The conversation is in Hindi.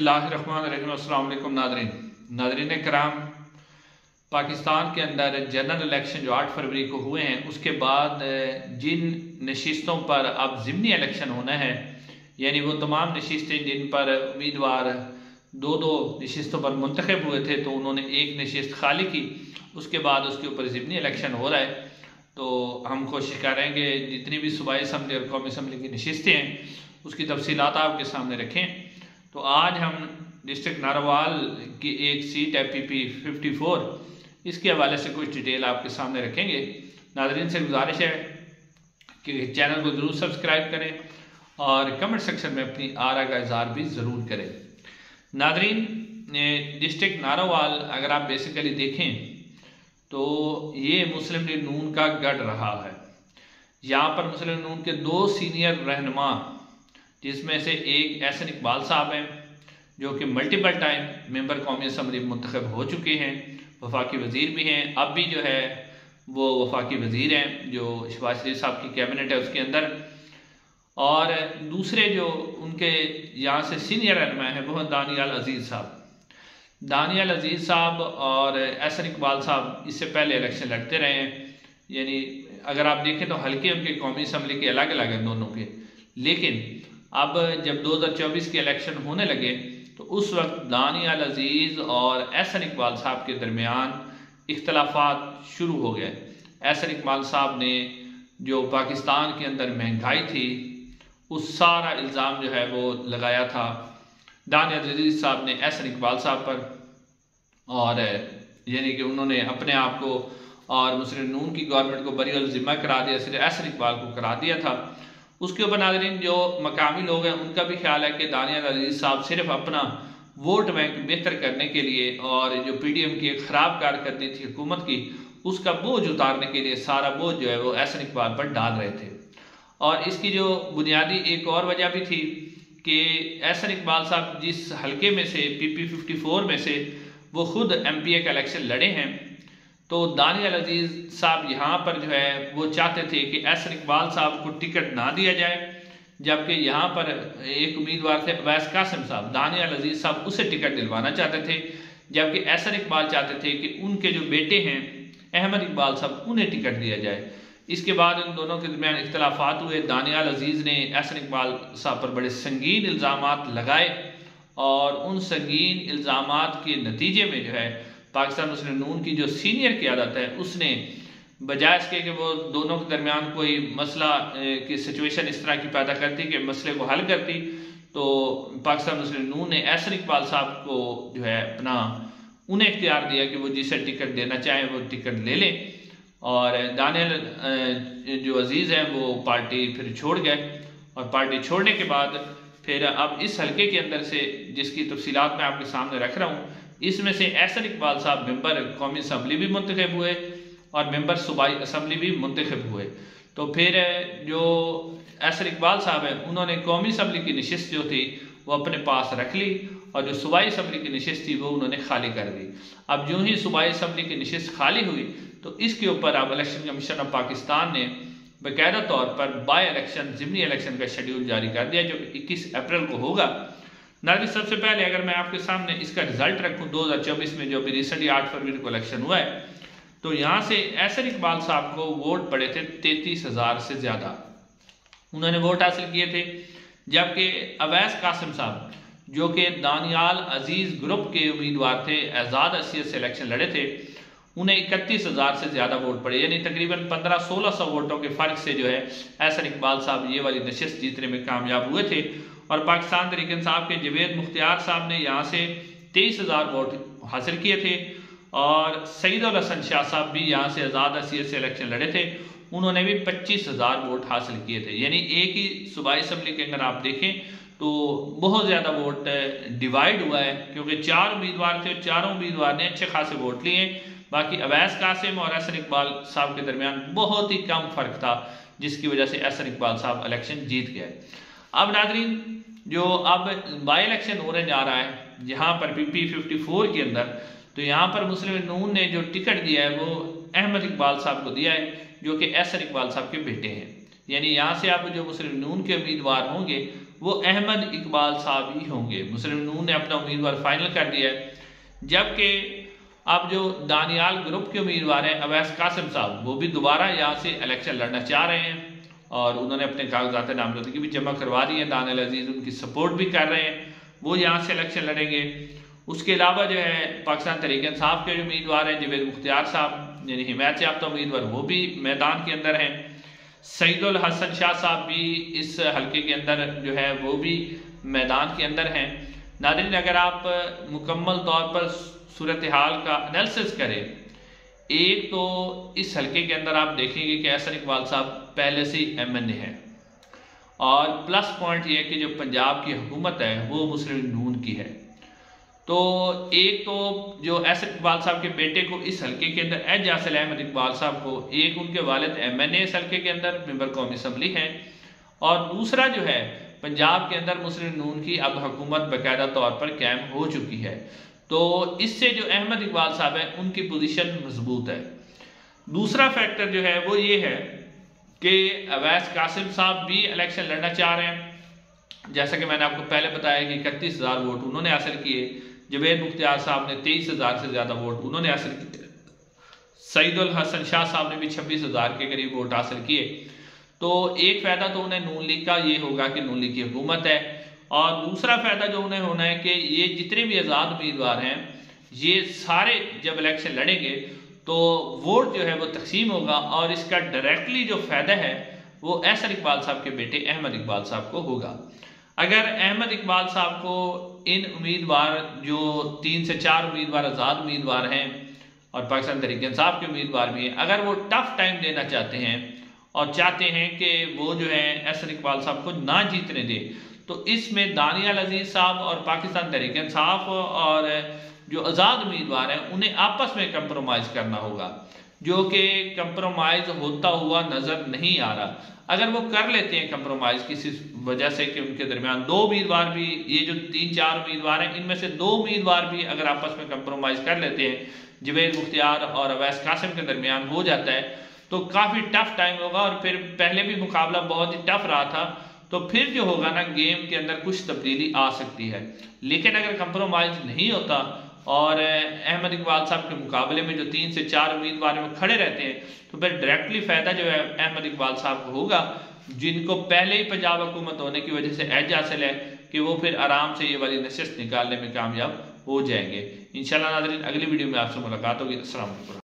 बिस्मिल्लाहिर्रहमानिर्रहीम। अस्सलाम वालेकुम नाज़रीन कराम, पाकिस्तान के अंदर जनरल इलेक्शन जो 8 फरवरी को हुए हैं उसके बाद जिन नशिस्तों पर अब ज़िमनी इलेक्शन होना है, यानी वो तमाम नशिस्तें जिन पर उम्मीदवार दो नशिस्तों पर मुंतखब हुए थे, तो उन्होंने एक नशिस्त खाली की, उसके बाद उसके ऊपर ज़िमनी इलेक्शन हो रहा है। तो हम कोशिश करेंगे जितनी भी सूबाई असम्बली और कौमी असम्बली की नशिस्तें हैं उसकी तफसीलात आपके सामने रखें। तो आज हम डिस्ट्रिक्ट नारोवाल की एक सीट है PP 54, इसके हवाले से कुछ डिटेल आपके सामने रखेंगे। नाज़रीन से गुजारिश है कि चैनल को ज़रूर सब्सक्राइब करें और कमेंट सेक्शन में अपनी आरा का इज़हार भी ज़रूर करें। नाज़रीन, डिस्ट्रिक्ट नारोवाल अगर आप बेसिकली देखें तो ये मुस्लिम लीग नून का गढ़ रहा है। यहाँ पर मुस्लिम लीग नून के 2 सीनियर रहनुमा, जिसमें से एक एहसन इकबाल साहब हैं जो कि मल्टीपल टाइम मेंबर कौमी असम्बली मुंतखब हो चुके हैं, वफाकी वज़ीर भी हैं, अब भी जो है वो वफाकी वज़ीर हैं जो शहबाज शरीफ साहब की कैबिनेट है उसके अंदर। और दूसरे जो उनके यहाँ से सीनियर रहनुमा हैं वो हैं दानियाल अजीज़ साहब। दानियाल अजीज़ साहब और एहसन इकबाल साहब इससे पहले इलेक्शन लड़ते रहे हैं, यानी अगर आप देखें तो हल्के उनके कौमी असम्बली के अलग अलग हैं दोनों के। लेकिन अब जब 2024 के इलेक्शन होने लगे तो उस वक्त दानियाल अजीज़ और एहसन इकबाल साहब के दरमियान इख्तलाफात शुरू हो गए। एहसन इकबाल साहब ने जो पाकिस्तान के अंदर महंगाई थी उस सारा इल्ज़ाम जो है वो लगाया था दानियाल अजीज़ साहब ने एहसन इकबाल साहब पर, और यानी कि उन्होंने अपने आप को और मुस्लिम नून की गवर्नमेंट को बरी ज़िम्मा करा दिया, सिर्फ एहसन इकबाल को करा दिया था। उसके ऊपर नाज़रीन जो मकामी लोग हैं उनका भी ख्याल है कि दानियाल अजीज़ साहब सिर्फ अपना वोट बैंक बेहतर करने के लिए और जो PDM की एक ख़राब कारकर्दगी थी हुकूमत की, उसका बोझ उतारने के लिए सारा बोझ जो है वो एहसन इकबाल पर डाल रहे थे। और इसकी जो बुनियादी एक और वजह भी थी कि एहसन इकबाल साहब जिस हल्के में से PP 54 में से वो खुद MPA का इलेक्शन लड़े हैं, तो दानियाल अजीज़ साहब यहाँ पर जो है वो चाहते थे कि एहसन इकबाल साहब को टिकट ना दिया जाए, जबकि यहाँ पर एक उम्मीदवार थे अवैस कासिम साहब, दानियाल अजीज़ साहब उसे टिकट दिलवाना चाहते थे, जबकि एहसन इकबाल चाहते थे कि उनके जो बेटे हैं अहमद इकबाल साहब उन्हें टिकट दिया जाए। इसके बाद इन दोनों के दरमियान इख्तलाफात हुए। दानियाल अजीज़ ने एहसन इकबाल साहब पर बड़े संगीन इल्ज़ामात लगाए और उन संगीन इल्ज़ामात के नतीजे में जो है पाकिस्तान मुस्लिम नून की जो सीनियर क़यादत है उसने बजाय इसके कि वो दोनों के दरमियान कोई मसला की सिचुएशन इस तरह की पैदा करती कि मसले को हल करती, तो पाकिस्तान मुस्लिम नून ने एहसन इकबाल साहब को जो है अपना उन्हें इख्तियार दिया कि वो जिसे टिकट देना चाहें वो टिकट ले लें। और दानियाल जो अजीज़ हैं वो पार्टी फिर छोड़ गए, और पार्टी छोड़ने के बाद फिर अब इस हल्के के अंदर से जिसकी तफसीलात मैं आपके सामने रख रहा हूँ, इसमें से एहसन इकबाल साहब मेंबर कौमी असम्बली भी मुंतखब हुए और मेंबर सूबाई असम्बली भी मुंतखब हुए। तो फिर जो एहसन इकबाल साहब हैं उन्होंने कौमी असम्बली की नशिस्त जो थी वो अपने पास रख ली और जो सूबाई असम्बली की नशिस्त थी वो उन्होंने खाली कर दी। अब यूँ ही सूबाई असम्बली की नशिस्त खाली हुई तो इसके ऊपर अब इलेक्शन कमीशन ऑफ पाकिस्तान ने बाकायदा तौर पर बाय इलेक्शन ज़िमनी इलेक्शन का शेड्यूल जारी कर दिया जो 21 अप्रैल को होगा। नाज़रीन, सबसे पहले अगर मैं आपके सामने इसका रिजल्ट रखूं 2024 में जो अभी रिसेंटली 8 फरवरी को इलेक्शन हुआ है, तो यहाँ से एहसन इकबाल साहब को वोट पड़े थे 33,000 से ज़्यादा उन्होंने वोट हासिल किए थे, जबकि अवैस कासिम साहब जो कि दानियाल अजीज़ ग्रुप के उम्मीदवार थे, आज़ाद हैसियत से इलेक्शन लड़े थे, उन्हें 31,000 से ज़्यादा वोट पड़े, यानी तकरीबन 1500-1600 वोटों के फ़र्क से जो है एहसन इकबाल साहब ये वाली नशिस्त जीतने में कामयाब हुए थे। और पाकिस्तान तहरीक इंसाफ के जवेद मुख्तियार साहब ने यहाँ से 23,000 वोट हासिल किए थे, और सईदुल हसन शाह साहब भी यहाँ से आज़ाद हैसियत से इलेक्शन लड़े थे, उन्होंने भी 25,000 वोट हासिल किए थे। यानी एक ही सूबाई असम्बली के अंदर आप देखें तो बहुत ज़्यादा वोट डिवाइड हुआ है, क्योंकि 4 उम्मीदवार थे, चारों उम्मीदवार ने अच्छे खासे वोट लिए। बाकी अवैस कासिम और एहसन इकबाल साहब के दरमियान बहुत ही कम फ़र्क था, जिसकी वजह से एहसन इकबाल साहब इलेक्शन जीत गए। अब नाज़रीन, जो अब बाई इलेक्शन होने जा रहा है यहाँ पर PP 54 के अंदर, तो यहाँ पर मुस्लिम नून ने जो टिकट दिया है वो अहमद इकबाल साहब को दिया है जो कि एहसन इकबाल साहब के बेटे हैं। यानी यहाँ से अब जो मुस्लिम नून के उम्मीदवार होंगे वो अहमद इकबाल साहब ही होंगे। मुस्लिम नून ने अपना उम्मीदवार फाइनल कर दिया है, जबकि अब जो दानियाल ग्रुप के उम्मीदवार हैं अवैस कासिम साहब, वो भी दोबारा यहाँ से इलेक्शन लड़ना चाह रहे हैं और उन्होंने अपने कागजात नामजदगी भी जमा करवा दी है। दानियाल अजीज उनकी सपोर्ट भी कर रहे हैं, वो यहाँ से इलेक्शन लड़ेंगे। उसके अलावा जो है पाकिस्तान तहरीक इंसाफ के उम्मीदवार हैं जवेद मुख्तियार साहब, यानी हिमायत याफ्ता उम्मीदवार, वो भी मैदान के अंदर हैं। सईदुल हसन शाह साहब भी इस हल्के के अंदर जो है वो भी मैदान के अंदर हैं। नाज़रीन, अगर आप मुकम्मल तौर पर सूरत हाल का एनालिसिस करें, एक तो इस हल्के के अंदर आप देखेंगे कि एहसन इकबाल साहब पहले से ही MNA है और प्लस पॉइंट ये है कि जो पंजाब की हुकूमत है वो मुस्लिम नून की है। तो एक तो जो एहसन इकबाल साहब के बेटे को इस हल्के के अंदर एज हासिल अहमद इकबाल साहब को, एक उनके वालिद MNA इस हल्के के अंदर मेंबर कौमी असम्बली हैं, और दूसरा जो है पंजाब के अंदर मुस्लिम नून की अब हुकूमत बाकायदा तौर पर कायम हो चुकी है। तो इससे जो अहमद इकबाल साहब है उनकी पोजीशन मजबूत है। दूसरा फैक्टर जो है वो ये है कि अवैस कासिम साहब भी इलेक्शन लड़ना चाह रहे हैं। जैसा कि मैंने आपको पहले बताया कि 31,000 वोट उन्होंने हासिल किए, जवेद मुख्तियार साहब ने 23,000 से ज्यादा वोट उन्होंने हासिल किए, सईदुल हसन शाह साहब ने भी 26,000 के करीब वोट हासिल किए। तो एक फायदा तो उन्हें नून लीग का ये होगा कि नून लीग की हुकूमत है, और दूसरा फायदा जो उन्हें होना है कि ये जितने भी आज़ाद उम्मीदवार हैं ये सारे जब इलेक्शन लड़ेंगे तो वोट जो है वो तकसीम होगा, और इसका डायरेक्टली जो फायदा है वो एहसन इकबाल साहब के बेटे अहमद इकबाल साहब को होगा। अगर अहमद इकबाल साहब को इन उम्मीदवार जो 3 से 4 उम्मीदवार आज़ाद उम्मीदवार हैं और पाकिस्तान तहरीक इंसाफ के उम्मीदवार भी हैं, अगर वो टफ टाइम देना चाहते हैं और चाहते हैं कि वो जो है एहसन इकबाल साहब को ना जीतने दे, तो इसमें दानियाल अजीज साहब और पाकिस्तान तहरीक इंसाफ और जो आज़ाद उम्मीदवार हैं उन्हें आपस में कंप्रोमाइज़ करना होगा, जो कि कंप्रोमाइज़ होता हुआ नज़र नहीं आ रहा। अगर वो कर लेते हैं कंप्रोमाइज़ किसी वजह से कि उनके दरमियान 2 उम्मीदवार भी, ये जो 3-4 उम्मीदवार हैं इनमें से 2 उम्मीदवार भी अगर आपस में कंप्रोमाइज़ कर लेते हैं, जवेद मुख्तियार और अवैस कासिम के दरमियान हो जाता है, तो काफ़ी टफ टाइम होगा। और फिर पहले भी मुकाबला बहुत ही टफ रहा था, तो फिर जो होगा ना गेम के अंदर कुछ तब्दीली आ सकती है। लेकिन अगर कंप्रोमाइज़ नहीं होता और अहमद इकबाल साहब के मुकाबले में जो 3 से 4 उम्मीदवार में खड़े रहते हैं, तो फिर डायरेक्टली फायदा जो है अहमद इकबाल साहब को होगा, जिनको पहले ही पंजाब हुकूमत होने की वजह से एज हासिल है कि वो फिर आराम से ये वाली नशिस्त निकालने में कामयाब हो जाएंगे। इंशाल्लाह नाज़रीन, अगली वीडियो में आपसे मुलाकात होगी। अस्सलाम वालेकुम।